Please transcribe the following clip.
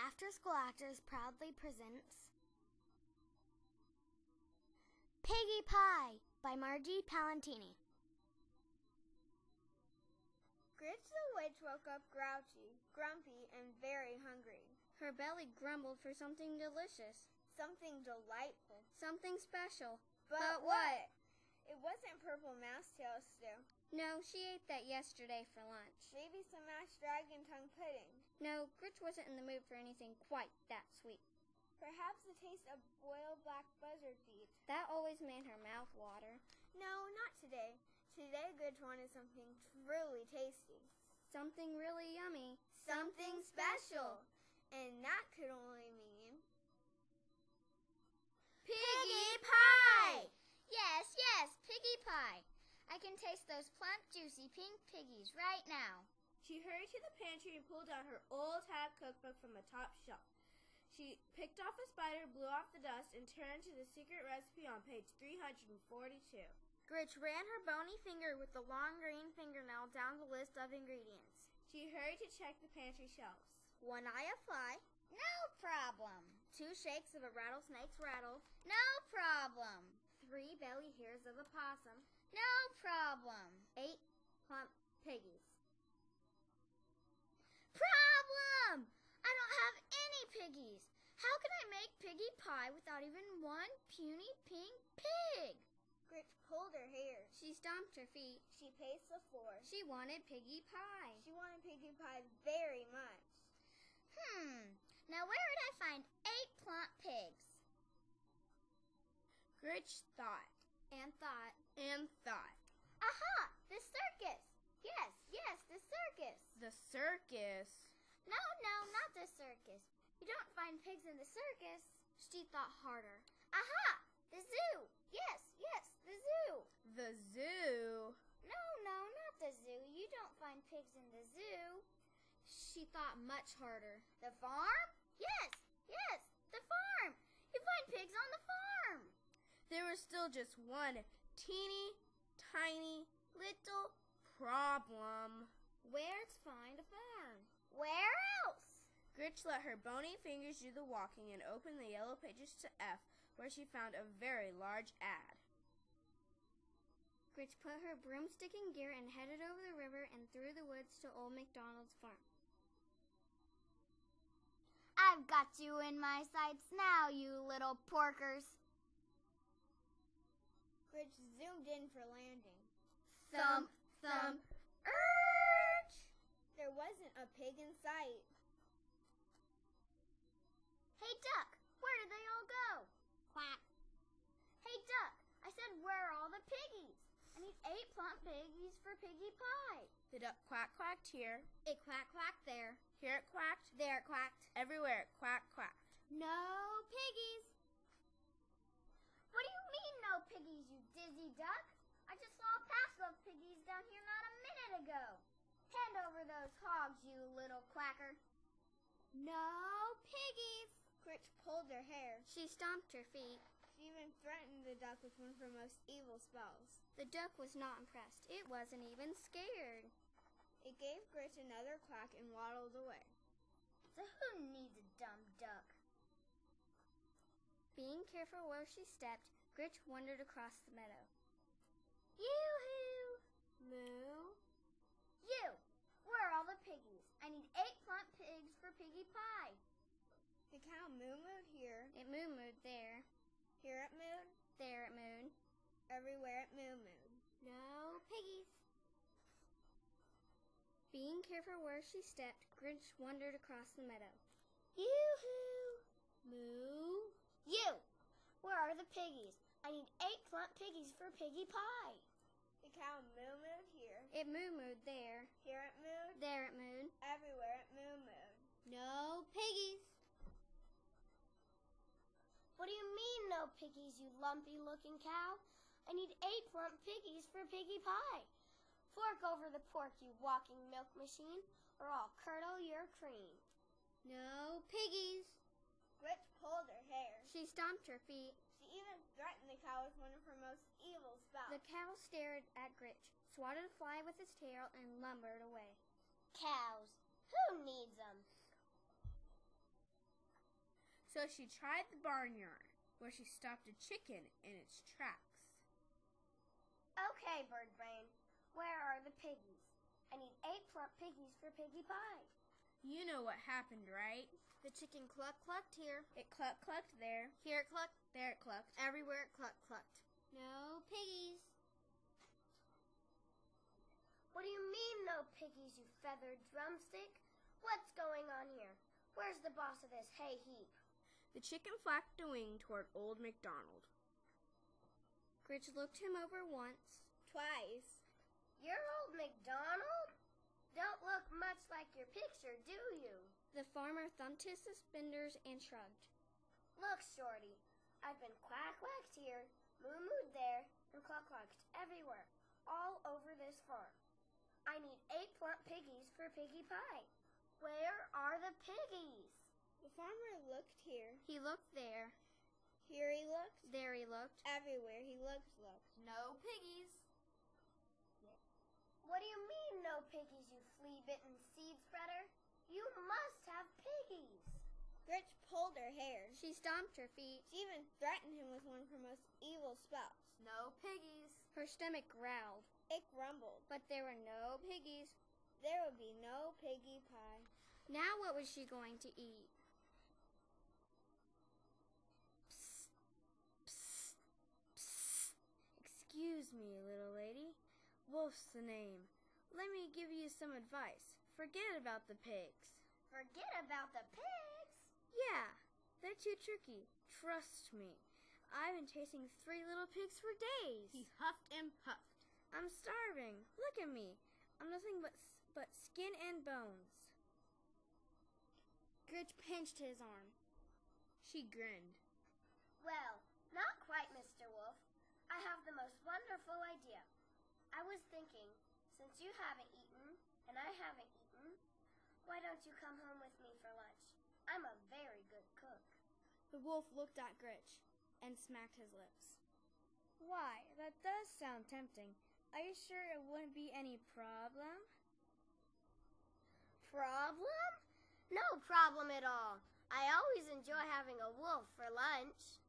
After School Actors proudly presents Piggie Pie by Margie Palantini. Gritch the Witch woke up grouchy, grumpy, and very hungry. Her belly grumbled for something delicious. Something delightful. Something special. But what? It wasn't purple mousetail stew. No, she ate that yesterday for lunch. Maybe some mashed dragon tongue pudding. No, Gritch wasn't in the mood for anything quite that sweet. Perhaps the taste of boiled black buzzard feet. That always made her mouth water. No, not today. Today Gritch wanted something truly tasty. Something really yummy. Something special. And that could only mean Piggie Pie! Yes, Piggie Pie. I can taste those plump, juicy pink piggies right now. She hurried to the pantry and pulled out her old-hat cookbook from the top shelf. She picked off a spider, blew off the dust, and turned to the secret recipe on page 342. Gritch ran her bony finger with the long green fingernail down the list of ingredients. She hurried to check the pantry shelves. 1 eye of fly. No problem. 2 shakes of a rattlesnake's rattle. No problem. 3 belly hairs of a possum. No problem. 8 plump piggies. Problem! I don't have any piggies. How can I make Piggie Pie without even one puny pink pig? Gritch pulled her hair. She stomped her feet. She paced the floor. She wanted Piggie Pie. She wanted Piggie Pie very much. Now where would I find 8 plump pigs? Gritch thought. And thought. And thought. Aha! The circus! Yes, the circus! The circus? No, not the circus. You don't find pigs in the circus. She thought harder. Aha! The zoo! Yes, the zoo! The zoo? No, not the zoo. You don't find pigs in the zoo. She thought much harder. The farm? Yes, the farm! You find pigs on the farm! There was still just one teeny, tiny, little problem. Where to find a farm? Where else? Gritch let her bony fingers do the walking and opened the yellow pages to F, where she found a very large ad. Gritch put her broomstick in gear and headed over the river and through the woods to Old MacDonald's farm. I've got you in my sights now, you little porkers. Gritch zoomed in for landing. Thump, thump, There wasn't a pig in sight. Hey, Duck, where did they all go? Quack. Hey, Duck, I said where are all the piggies? I need 8 plump piggies for Piggie Pie. The duck quacked here. It quacked there. Here it quacked. There it quacked. Everywhere it quacked. No piggies. What do you mean no piggies, you dizzy duck? I just saw a pack of piggies down here not a minute ago. Hand over those hogs, you little quacker. No piggies. Gritch pulled her hair. She stomped her feet. She even threatened the duck with one of her most evil spells. The duck was not impressed. It wasn't even scared. It gave Gritch another quack and waddled away. So who needs a dumb duck? Being careful where she stepped, Gritch wandered across the meadow. Yoo-hoo! Moo? You! Where are all the piggies? I need 8 plump pigs for Piggie Pie. The cow moo-mooed here. It moo-mooed there. Here it mooed. There it mooed. Everywhere it moo-mooed. No piggies. Being careful where she stepped, Gritch wandered across the meadow. Yoo-hoo! Moo? You! Where are the piggies? I need 8 plump piggies for Piggie Pie. The cow moo-mooed here. It moo-mooed there. Here it mooed. There it mooed. Everywhere it moo-mooed. No piggies. What do you mean, no piggies, you lumpy-looking cow? I need 8 plump piggies for Piggie Pie. Fork over the pork, you walking milk machine, or I'll curdle your cream. No piggies. Gritch pulled her hair. She stomped her feet. She even threatened the cow with one of her most evil spells. The cow stared at Gritch, swatted a fly with its tail, and lumbered away. Cows. Who needs them? So she tried the barnyard, where she stopped a chicken in its tracks. Okay, Bird Brain, where are the piggies? I need 8 plump piggies for Piggie Pie. You know what happened, right? The chicken clucked here. It clucked there. Here it clucked. There it clucked. Everywhere it clucked. No piggies. What do you mean, no piggies, you feathered drumstick? What's going on here? Where's the boss of this hay heap? The chicken flapped a wing toward Old MacDonald. Gritch looked him over once. Twice. You're Old MacDonald? Don't look much like your picture, do you? The farmer thumped his suspenders and shrugged. Look, Shorty, I've been quack-quacked here, moo-mooed there, and cluck-clucked everywhere, all over this farm. I need 8 plump piggies for Piggie Pie. Where are the piggies? The farmer looked here. He looked there. Here he looked. There he looked. Everywhere he looked. No piggies. What do you mean, no piggies, you flea-bitten seed spreader? You must have piggies. Gritch pulled her hair. She stomped her feet. She even threatened him with one of her most evil spells. No piggies. Her stomach growled. It grumbled. But there were no piggies. There would be no Piggie Pie. Now what was she going to eat? Psst, psst, psst. Excuse me, little lady. Wolf's the name. Let me give you some advice. Forget about the pigs. Forget about the pigs? Yeah, they're too tricky. Trust me. I've been chasing 3 little pigs for days. He huffed and puffed. I'm starving. Look at me. I'm nothing but skin and bones. Gritch pinched his arm. She grinned. Well, not quite, Mr. Wolf. I have the most wonderful idea. I was thinking, since you haven't eaten and I haven't eaten, why don't you come home with me for lunch? I'm a very good cook. The wolf looked at Gritch and smacked his lips. Why, that does sound tempting. Are you sure it wouldn't be any problem? Problem? No problem at all. I always enjoy having a wolf for lunch.